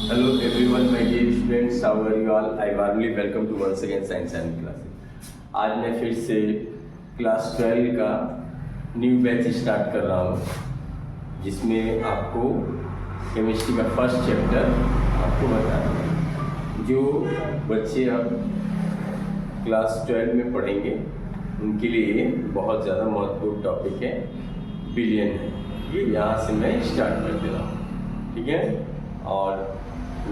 Hello everyone, my dear students, how are you all? I warmly welcome to once again Science and Classes. आज मैं फिर से class 12 का new batch start कर रहा हूँ, जिसमें आपको केमिस्ट्री का फर्स्ट चैप्टर आपको बताना है। जो बच्चे अब क्लास 12 में पढ़ेंगे उनके लिए बहुत ज़्यादा महत्वपूर्ण टॉपिक है, बिलियन है। ये यहाँ से मैं स्टार्ट कर दे रहा हूँ, ठीक है। और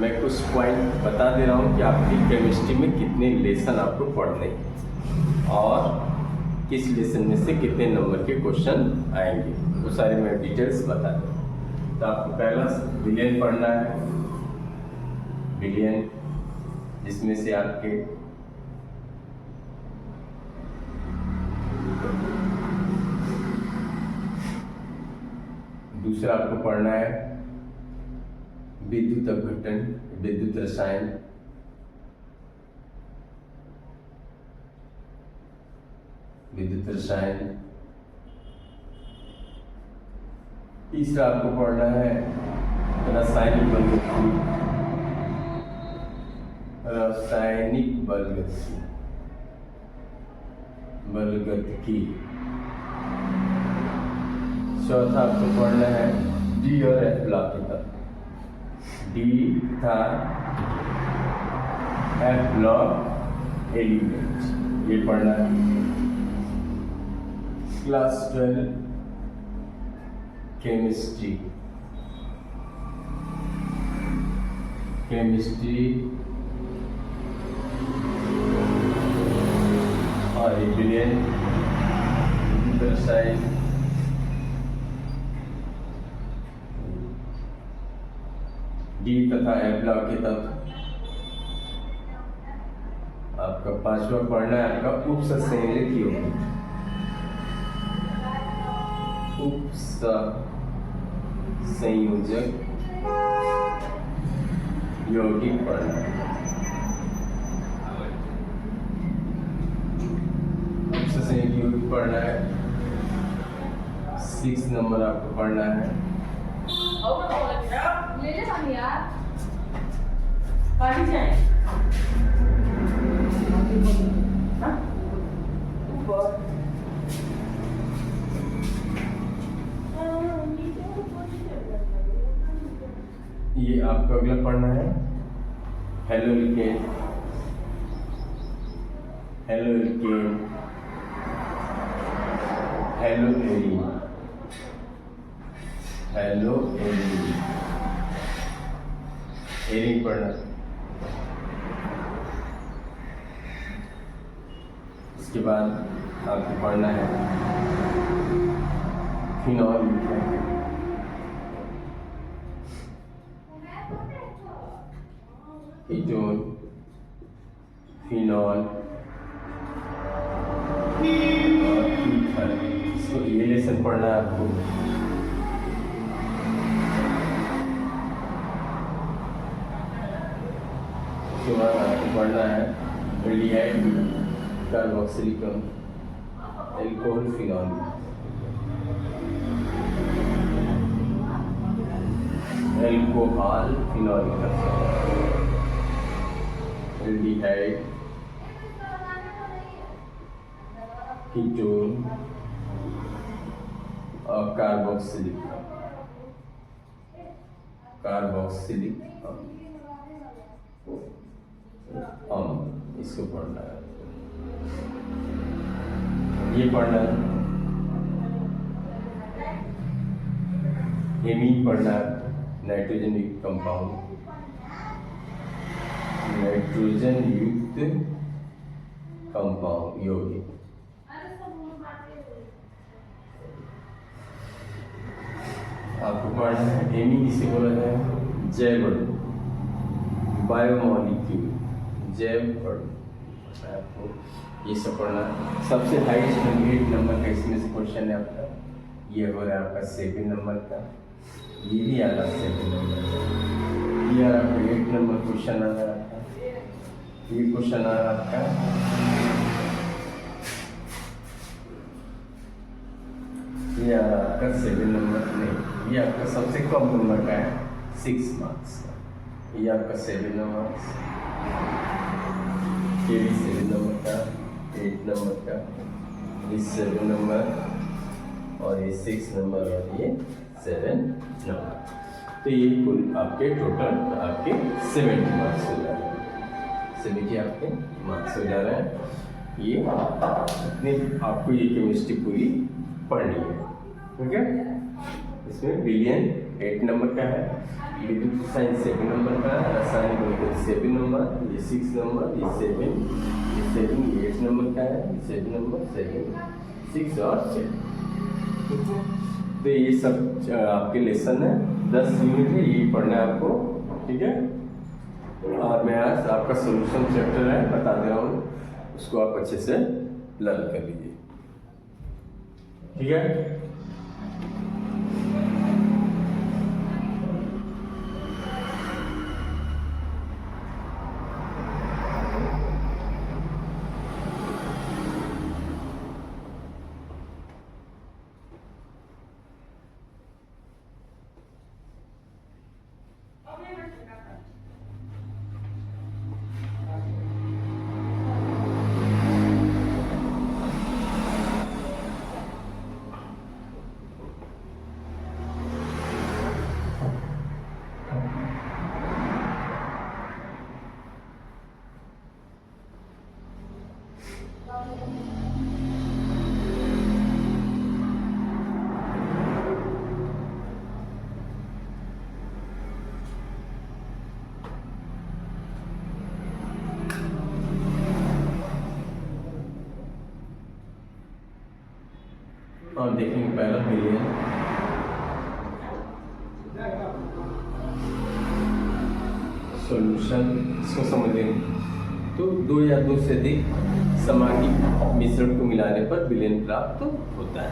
मैं कुछ पॉइंट बता दे रहा हूँ कि आपकी केमिस्ट्री में कितने लेसन आपको पढ़ने हैं और किस लेसन में से कितने नंबर के क्वेश्चन आएंगे, वो सारे मैं डिटेल्स बता दूँ। तो आपको पहला बिलियन पढ़ना है। बिलियन जिसमें से आपके दूसरा आपको पढ़ना है विद्युत अपघटन, विद्युत रसायन। विद्युत रसायन। तीसरा आपको पढ़ना है रासायनिक बलगति। रासायनिक बलगति, बलगति। चौथा आपको पढ़ना है डी और एफ ब्लॉक की तरफ। डी था एफ ब्लॉक एलिमेंट, ये पढ़ना है। Class 12 chemistry. केमिस्ट्री और बिलियन, रसायन, डी तथा एफ ब्लॉक के तत्व। आपका पांचवा पढ़ना है आपका उपसंयोजक यौगिक। उपसंयोजक यौगिक पढ़ना है। उपसंयोजक यौगिक पढ़ना है। 6 नंबर आपको पढ़ना है। ले ले पानी यार, पानी जाए। हाँ? ऊपर। ये आपको अगला पढ़ना है हेलोइकेन। हेलोइकेन, हेलोएरीन, हेलोएरीन, एरिन पढ़ना। इसके बाद आपको पढ़ना है फिनॉल। कीटोन, फिनॉल और ईथर। इसको ये लेसन पढ़ना है आपको। उसके बाद आपको पढ़ना है एल्डिहाइड, कार्बोक्सिलिकम, alcohol, phenol. Alcohol, phenol, aldehyde, ketone और कार्बोक्सिलिक इसको पढ़ना है। ये पढ़ना है। एमीन पढ़ना है, नाइट्रोजन युक्त कंपाउंड। नाइट्रोजन युक्त कंपाउंड यौगिक। आपको पढ़ना है एमीन इसे बोला जाए जैव अणु, बायोमॉलिक्यूल, जैव अणु। आपको ये सब पढ़ना है। सबसे हाईएस्ट 8 नंबर का इसमें से क्वेश्चन है आपका। ये हो रहा है आपका 7 नंबर का। ये भी आ रहा है 7 नंबर का। ये आ रहा है आपका 8 नंबर क्वेश्चन आ रहा है आपका। ये क्वेश्चन आ रहा है आपका ये आ रहा है आपका 7 नंबर। नहीं, ये आपका सबसे कम नंबर का है, 6 मार्क्स का। ये आपका 7 नंबर, ये भी 7 नंबर का, 8 नंबर का, ये 7 नंबर और ये 6 नंबर और ये 7 नंबर। तो ये कुल आपके टोटल आपके 70 मार्क्स हो जा रहे हैं। 70 आपके मार्क्स हो जा रहे हैं। ये इतनी आपको ये केमिस्ट्री पूरी पढ़नी है, ठीक है। इसमें बिलियन 8 नंबर का है, विद्युत साइंस 7 नंबर का है, रासायनिक गणित 7 नंबर, ये 6 नंबर, ये 7, ये 8 नंबर का है, 7 नंबर, 7, 6 और 7। तो ये सब आपके लेसन है, 10 यूनिट है, ये पढ़ना है आपको, ठीक है। और मैं आज आपका सोल्यूशन चैप्टर है बता दे रहा हूँ, उसको आप अच्छे से लर्न कर लीजिए, ठीक है। और देखेंगे पहला बिलियन, सॉल्यूशन, इसको समझेंगे। तो 2 या 2 से अधिक समांगी मिश्रण को मिलाने पर बिलियन प्राप्त होता है,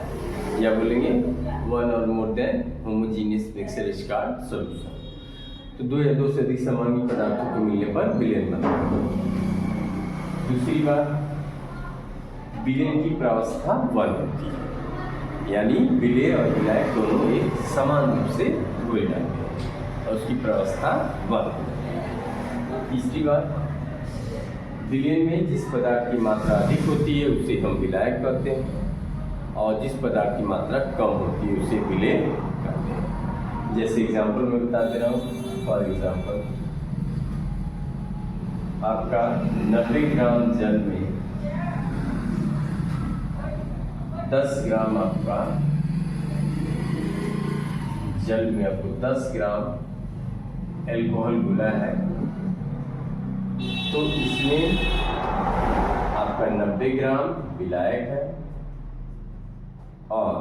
या बोलेंगे 1 और more than homogeneous mixer is called solution. तो 2 या 2 से अधिक समांगी पदार्थों को मिलने पर बिलियन बनता है। दूसरी बात, बिलियन की प्रावस्था 1 होती है, यानी विलेय और विलायक दोनों एक समान रूप से घुल जाते हैं और उसकी प्रावस्था 1। तीसरी बात, विलयन में जिस पदार्थ की मात्रा अधिक होती है उसे हम विलायक कहते हैं, और जिस पदार्थ की मात्रा कम होती है उसे विलेय कहते हैं। जैसे एग्जाम्पल मैं बता दे रहा हूँ। फॉर एग्जाम्पल, आपका 90 ग्राम जल में 10 ग्राम आपका जल में आपको 10 ग्राम एल्कोहल घुला है, तो इसमें आपका 90 ग्राम विलायक है और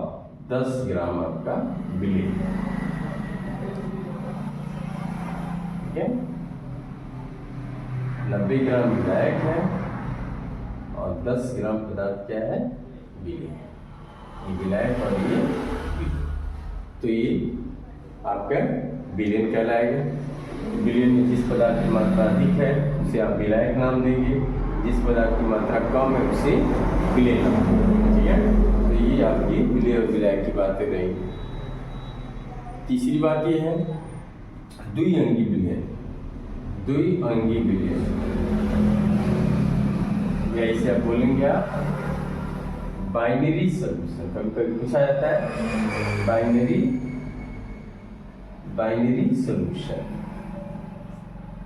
10 ग्राम आपका विलेय है, ठीक है। 90 ग्राम विलायक है और 10 ग्राम पदार्थ क्या है, विलेय है। ये विलायक और ये विलेय, तो ये आपका विलेय कहलाएगा। विलयन में जिस पदार्थ की मात्रा अधिक है उसे आप विलायक नाम देंगे, जिस पदार्थ की मात्रा कम है उसे विलेय नाम देंगे, ठीक है। तो ये आपकी विलेय और विलायक की बातें रही। तीसरी बात ये है द्विअंगी विलयन। द्विअंगी विलयन, या इसे आप बोलेंगे आप बाइनरी सॉल्यूशन। कभी कभी पूछा जाता है बाइनरी सॉल्यूशन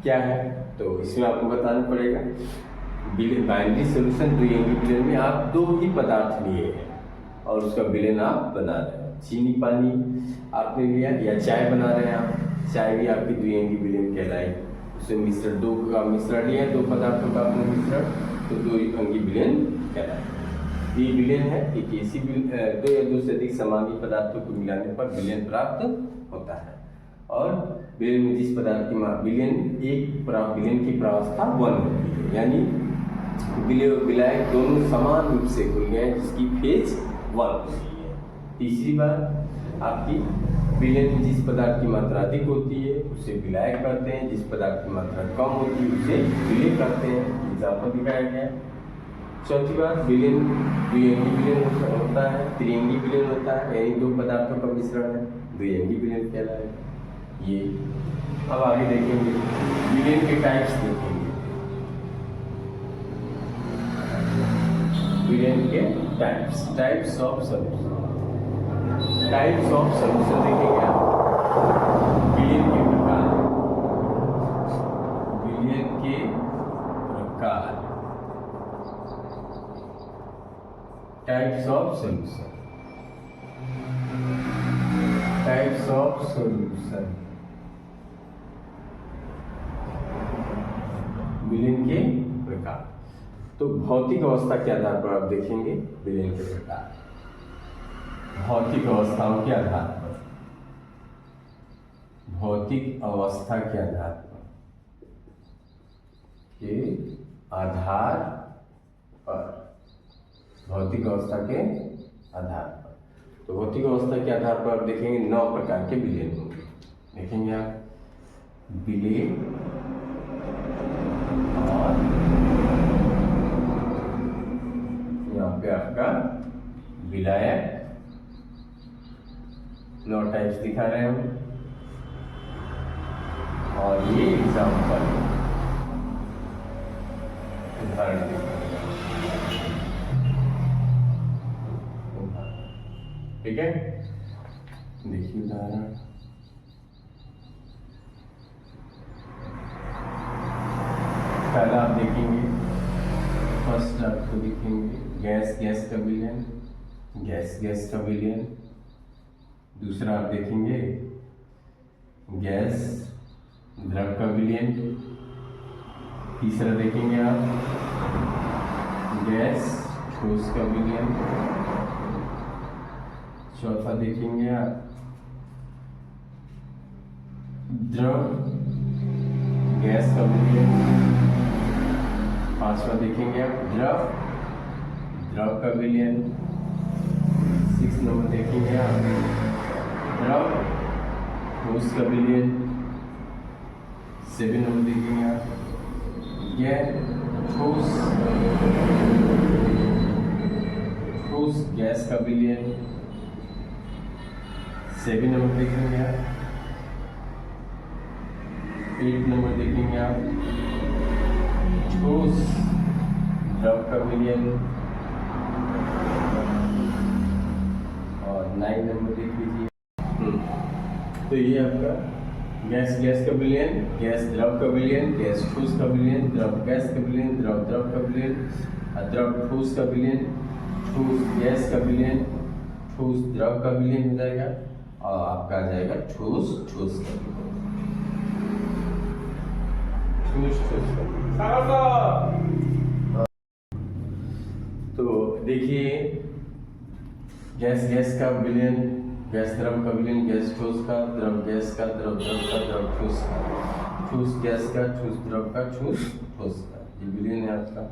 क्या है, तो इसमें आपको बताना पड़ेगा। बाइनरी सॉल्यूशन द्विअंगी विलयन में आप 2 ही पदार्थ लिए हैं और उसका विलयन आप बना रहे हैं। चीनी पानी आपने लिया या चाय बना रहे हैं आप, चाय भी आपकी द्विअंगी विलयन कहलाएगी। उसमें मिश्रण 2 का मिश्रण लिया, 2 पदार्थों का आपने मिश्रण, तो द्विअंगी विलयन कहलाएगा। ये विलयन है एक ऐसी 2 या 2 से अधिक समांगी पदार्थों को मिलाने पर विलयन प्राप्त होता है। और विलयन में जिस पदार्थ की विलयन की प्रावस्था 1 होती है, यानी विलेय और विलायक दोनों समान रूप से घुल गए जिसकी फेज 1 होती है। तीसरी बात, आपकी विलयन में जिस पदार्थ की मात्रा अधिक होती है उसे विलायक कहते हैं, जिस पदार्थ की मात्रा कम होती है उसे विलेय कहते हैं। एग्जाम्पल दिखाया गया। चौथी बात, विलयन द्विअंगी विलयन होता है, त्रिअंगी विलयन होता है, यानी 2 पदार्थों का मिश्रण है, द्विअंगी विलयन कहलाएगा। ये अब आगे देखेंगे विलेन के टाइप्स देखेंगे। विलेन के टाइप्स ऑफ सॉल्यूशन देखेंगे आप। विलेन के प्रकार, टाइप्स ऑफ सॉल्यूशन, विलेन के प्रकार। तो भौतिक अवस्था के आधार पर आप देखेंगे विलेन के प्रकार। भौतिक अवस्थाओं के आधार पर, भौतिक अवस्था के आधार पर भौतिक अवस्था के आधार पर। तो भौतिक अवस्था के आधार पर आप देखेंगे 9 प्रकार के विलेन होंगे। देखेंगे आप विलेन और यहाँ पे आपका विलायक, 9 टाइप्स दिखा रहे हैं हम। और ये एग्जाम्पल उदाहरण ठीक है। देखिए उदाहरण, पहला आप देखेंगे, फर्स्ट आपको दिखेंगे गैस का विलेन, गैस का विलेन। दूसरा आप देखेंगे गैस द्रव का विलेन। तीसरा देखेंगे आप गैस ठोस का विलेन। चौथा देखेंगे आप द्रव गैस का विलेन। पांचवा देखेंगे आप द्रव का विलेन। 6 नंबर देखेंगे आप द्रव ठोस का विलेन। 7 नंबर देखेंगे आप ठोस गैस का विलेन। 7 नंबर देखेंगे आप। 8 नंबर देखेंगे आप ठोस द्रव का विलेन। और 9 नंबर देख लीजिए। तो ये आपका गैस का विलेन, गैस द्रव का विलेन, गैस ठोस का विलेन, द्रव गैस का विलेन, द्रव का विलेन, द्रव ठोस का विलेन, ठोस गैस का विलेन, ठोस द्रव का विलेन हो जाएगा। और आपका आ जाएगा ठोस का विलेन। तो देखिए गैस का विलेन, गैस द्रव का विलेन, गैस ठोस का, द्रव गैस का, द्रव का, द्रव ठोस का, ठोस गैस का, ठोस द्रव का, ठोस का, ये विलेन है आपका।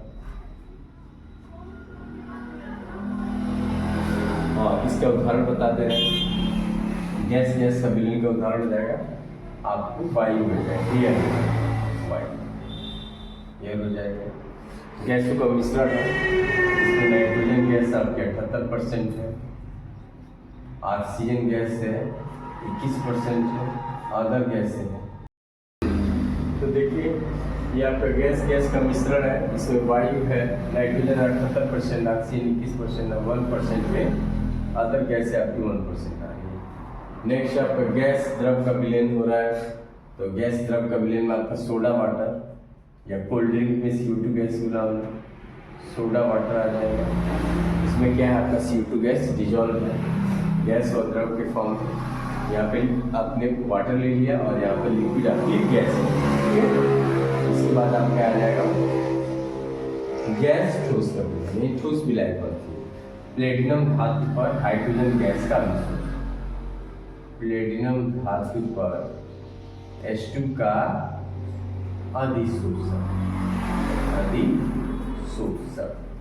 हाँ, इसका उदाहरण बता दे रहे हैं। गैस का विलेन का उदाहरण जाएगा आपको वायु हो जाएगा, एयर हो जाएगा। गैसों का मिश्रण है, इसमें नाइट्रोजन गैस आपके 78% है, ऑक्सीजन गैस है 21% है, अदर गैस है। तो देखिए ये आपका गैस का मिश्रण है, इसमें वायु है, नाइट्रोजन 78%, ऑक्सीजन 21% है, 1% में अदर गैस है आपकी 1% आ रही है। नेक्स्ट आपका गैस द्रव का विलेन हो रहा है। तो गैस द्रव का विलेन में आपका सोडा वाटर या कोल्ड ड्रिंक में CO2 गैस मिला होना, सोडा वाटर आ जाएगा। इसमें क्या है आपका CO2 गैस डिजॉल्व है, गैस और द्रव के फॉर्म में। यहाँ पे आपने वाटर ले लिया और यहाँ पे लिक्विड आपकी गैस है, ठीक है। इसके बाद आपका आ जाएगा गैस ठोस का विलेन, ठोस विलायक बनती है। प्लेटिनम धातु पर हाइड्रोजन गैस का मिश्रण, प्लेटिनम धातु पर H2 का अधिशोषण,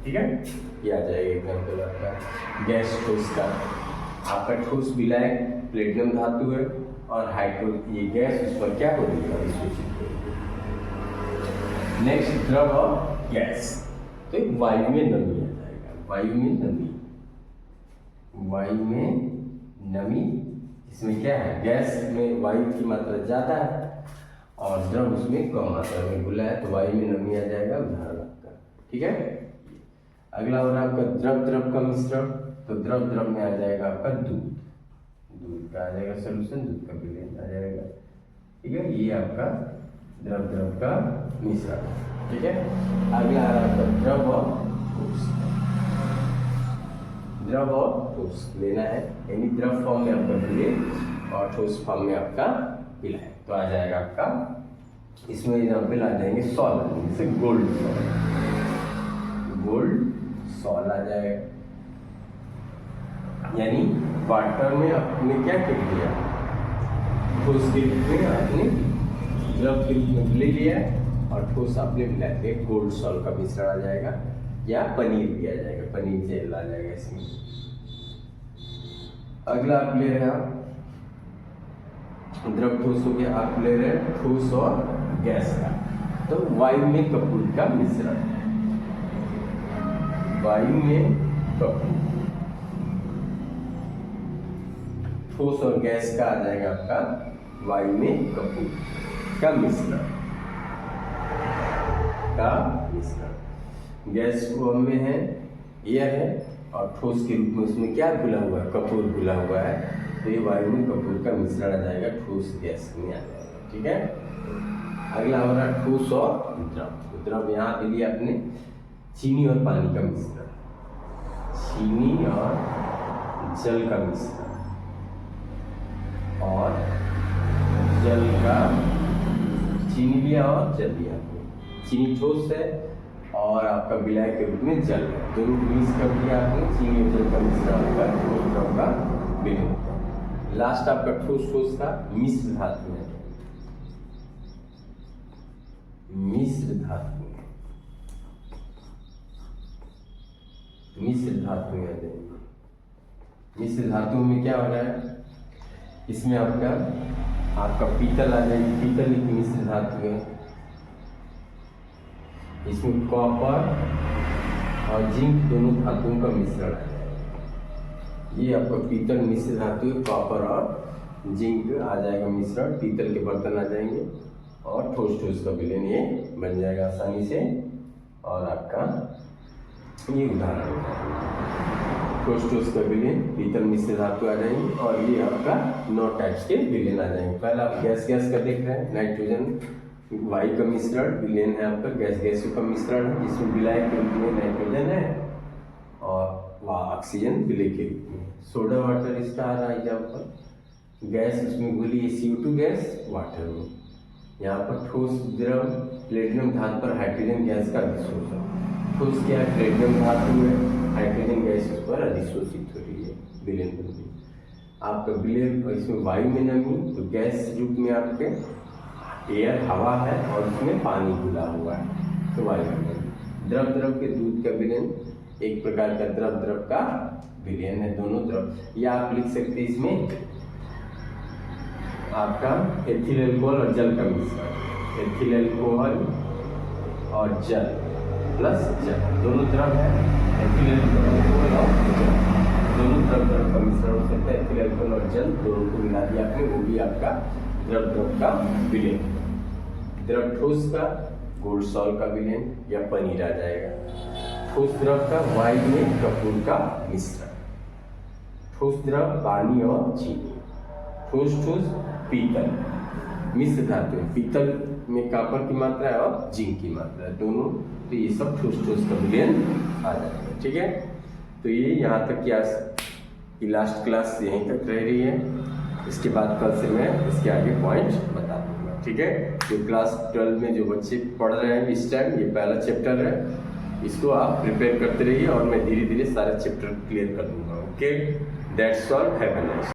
ठीक है। ये आ जाएगा एग्जाम्पल आपका गैस ठोस का। आपका ठोस विलायक प्लेटिनम धातु है और हाइड्रो ये गैस उस पर क्या हो रही है, अधिशोषित हो रही है। नेक्स्ट द्रव और गैस, तो एक वायु में नमी आ जाएगा, वायु में नमी। इसमें क्या है, गैस में वायु की मात्रा ज़्यादा है और द्रव उसमें कम मात्रा में घुला है, तो वायु में नमी आ जाएगा उदाहरण आपका। ठीक है, अगला हो रहा है आपका द्रव द्रव का मिश्रण। तो द्रव द्रव में आ जाएगा आपका दूध, दूध का आ जाएगा सोल्यूशन, दूध का विलयन आ जाएगा। ठीक है, ये आपका द्रव द्रव का मिश्रण। ठीक है, अगला आ रहा है आपका द्रव और ठोस। द्रव और ठोस लेना है, यानी द्रव फॉर्म में आपका विलयन और ठोस फॉर्म में आपका विलयन। तो आ जाएगा आपका, इसमें एग्जाम्पल आ जाएंगे सॉल, जैसे गोल्ड सॉल, गोल्ड सॉल आ जाएगा। यानी वाटर में आपने क्या कर दिया, ठोस के रूप में आपने द्रव के रूप में ले लिया और ठोस आपने मिला दिया, गोल्ड सॉल का मिश्रण आ जाएगा। या पनीर भी आ जाएगा, पनीर जेल आ जाएगा इसमें। अगला आप ले रहे हैं द्रव ठोस हो गया, आप ले रहे हैं ठोस और गैस का। तो वायु में कपूर का मिश्रण, वायु में कपूर, ठोस और गैस का आ जाएगा आपका वायु में कपूर का मिश्रण, गैस फॉर्म में है, एयर है, और ठोस के रूप में उसमें क्या घुला हुआ है, कपूर घुला हुआ है। तो ये वायु में कपूर का मिश्रण आ जाएगा, ठोस गैस में आ जाएगा। ठीक है, अगला हो रहा है ठोस और द्रव। द्रव यहाँ पे लिया आपने चीनी और पानी का मिश्रण, चीनी और जल का मिश्रण, और जल का, चीनी लिया और जल लिया। चीनी ठोस है और आपका विलायक के रूप में जल है, दोनों मिक्स कर दिया आपने, चीनी और जल का मिश्रण आपका ठोस द्रव का विलयन होता है। लास्ट आपका ठोस ठोस का मिश्र धातु है, मिश्र धातु, मिश्र धातु आ जाएंगे। मिश्र धातु में क्या हो रहा है, इसमें आपका पीतल आ जाएगी, पीतल एक मिश्र धातु है। इसमें कॉपर और जिंक दोनों धातुओं का मिश्रण है। ये आपका पीतल मिश्र धातु है, कॉपर और जिंक आ जाएगा मिश्रण, पीतल के बर्तन आ जाएंगे और ठोस ठोस का विलयन ये बन जाएगा आसानी से। और आपका ये उदाहरण होगा, ठोस ठोस का विलयन, पीतल मिश्र धातु आ जाएंगे, और ये आपका 9 टाइप्स के विलयन आ जाएंगे। पहला आप गैस गैस का देख रहे हैं, नाइट्रोजन वायु का मिश्रण विलयन है आपका, गैस गैसों का मिश्रण है, जिसमें विलायक के रूप में नाइट्रोजन है और ऑक्सीजन विलय के रूप में। सोडा वाटर इसका आ रहा है एग्जाम्पल, गैस उसमें घुली है CO2 गैस वाटर में। यहाँ पर ठोस द्रव प्लेटिनम धातु पर हाइड्रोजन गैस का अधिशोषण, ठोस क्या है, प्लेटिनम धातु है, हाइड्रोजन गैस उस पर अधिशोषित हो रही है, विलयन हो रही है। आपका विलयन, इसमें वायु में नमी, तो गैस रूप में आपके एयर हवा है और उसमें पानी घुला हुआ है, तो वायु में। द्रव द्रव के दूध का विलयन एक प्रकार का द्रव द्रव का विलयन है, दोनों द्रव। या आप लिख सकते हैं इसमें आपका एथिल अल्कोहल और जल का मिश्रण, एथिल अल्कोहल और जल प्लस जल, दोनों द्रव है, एथिल अल्कोहल और जल, दोनों द्रव द्रव का मिश्रण हो सकता है। एथिल अल्कोहल और जल दोनों को मिला दिया आपने, वो भी आपका द्रव द्रव का विलयन। द्रव ठोस का गोल्ड सॉल का विलयन या पनीर आ जाएगा। ठोस द्रव का वायु में कपूर का मिश्रण, ठोस द्रव पानी और चीनी, ठोस ठोस पीतल मिश्र धातु है, पीतल में कॉपर की मात्रा है और जिंक की मात्रा है दोनों, तो ये सब ठोस ठोस का विलयन आ जाएगा। ठीक है, तो ये यहाँ तक की लास्ट क्लास यहीं तक रह रही है। इसके बाद कल से मैं इसके आगे पॉइंट बता दूंगा। ठीक है, जो क्लास 12 में जो बच्चे पढ़ रहे हैं इस टाइम, ये पहला चैप्टर है, इसको आप प्रिपेयर करते रहिए और मैं धीरे धीरे सारे चैप्टर क्लियर कर दूंगा। Okay, that's all, have a nice day.